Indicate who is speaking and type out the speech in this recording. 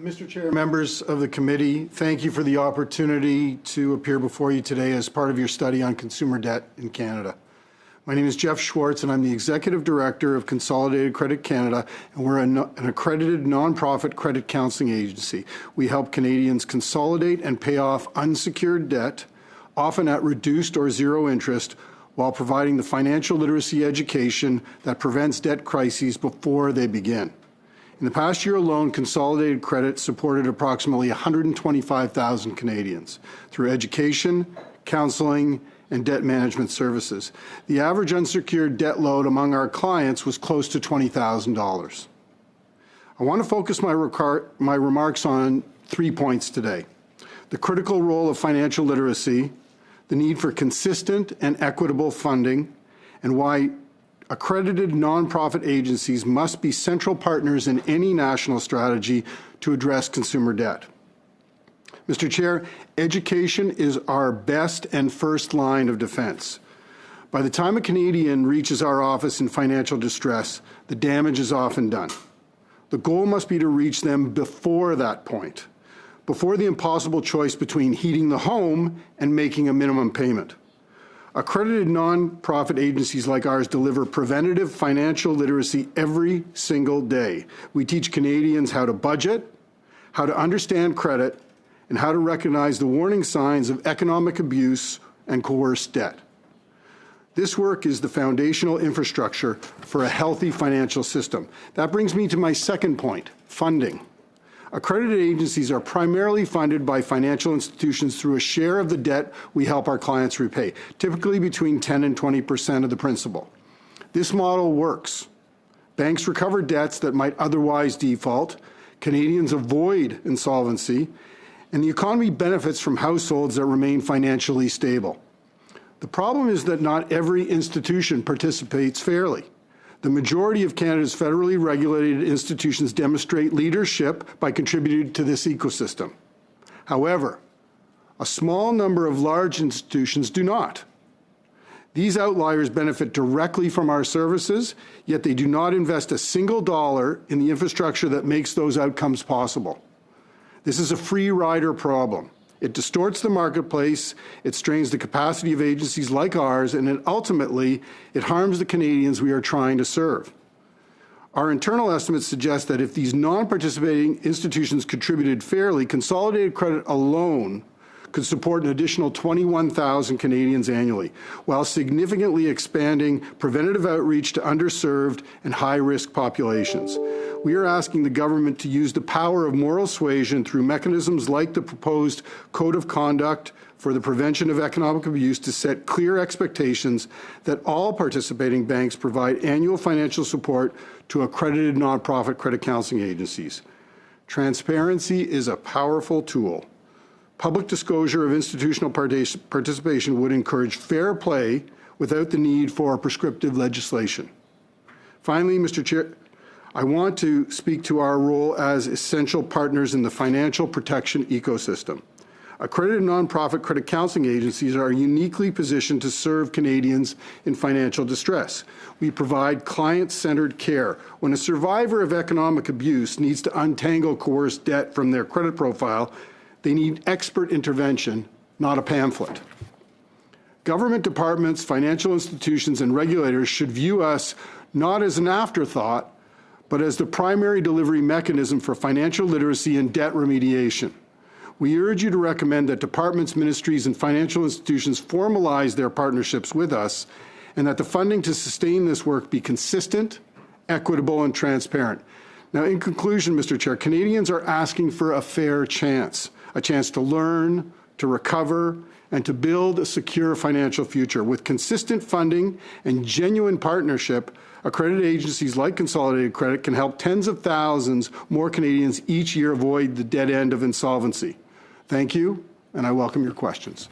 Speaker 1: Mr. Chair, members of the committee, thank you for the opportunity to appear before you today as part of your study on consumer debt in Canada. My name is Jeff Schwartz, and I'm the Executive Director of Consolidated Credit Canada, and we're an accredited nonprofit credit counseling agency. We help Canadians consolidate and pay off unsecured debt, often at reduced or zero interest, while providing the financial literacy education that prevents debt crises before they begin. In the past year alone, Consolidated Credit supported approximately 125,000 Canadians through education, counseling, and debt management services. The average unsecured debt load among our clients was close to $20,000. I want to focus my remarks on 3 points today: the critical role of financial literacy, the need for consistent and equitable funding, and why accredited nonprofit agencies must be central partners in any national strategy to address consumer debt. Mr. Chair, education is our best and first line of defense. By the time a Canadian reaches our office in financial distress, the damage is often done. The goal must be to reach them before that point, before the impossible choice between heating the home and making a minimum payment. Accredited nonprofit agencies like ours deliver preventative financial literacy every single day. We teach Canadians how to budget, how to understand credit, and how to recognize the warning signs of economic abuse and coerced debt. This work is the foundational infrastructure for a healthy financial system. That brings me to my second point: funding. Accredited agencies are primarily funded by financial institutions through a share of the debt we help our clients repay, typically between 10 and 20% of the principal. This model works. Banks recover debts that might otherwise default, Canadians avoid insolvency, and the economy benefits from households that remain financially stable. The problem is that not every institution participates fairly. The majority of Canada's federally regulated institutions demonstrate leadership by contributing to this ecosystem. However, a small number of large institutions do not. These outliers benefit directly from our services, yet they do not invest a single dollar in the infrastructure that makes those outcomes possible. This is a free rider problem. It distorts the marketplace, it strains the capacity of agencies like ours, and ultimately, it harms the Canadians we are trying to serve. Our internal estimates suggest that if these non-participating institutions contributed fairly, Consolidated Credit alone could support an additional 21,000 Canadians annually, while significantly expanding preventative outreach to underserved and high-risk populations. We are asking the government to use the power of moral suasion through mechanisms like the proposed Code of Conduct for the Prevention of Economic Abuse to set clear expectations that all participating banks provide annual financial support to accredited nonprofit credit counseling agencies. Transparency is a powerful tool. Public disclosure of institutional participation would encourage fair play without the need for prescriptive legislation. Finally, Mr. Chair, I want to speak to our role as essential partners in the financial protection ecosystem. Accredited nonprofit credit counseling agencies are uniquely positioned to serve Canadians in financial distress. We provide client-centered care. When a survivor of economic abuse needs to untangle coerced debt from their credit profile, they need expert intervention, not a pamphlet. Government departments, financial institutions, and regulators should view us not as an afterthought, but as the primary delivery mechanism for financial literacy and debt remediation. We urge you to recommend that departments, ministries, and financial institutions formalize their partnerships with us, and that the funding to sustain this work be consistent, equitable, and transparent. Now, in conclusion, Mr. Chair, Canadians are asking for a fair chance, a chance to learn, to recover, and to build a secure financial future. With consistent funding and genuine partnership, accredited agencies like Consolidated Credit can help tens of thousands more Canadians each year avoid the dead end of insolvency. Thank you, and I welcome your questions.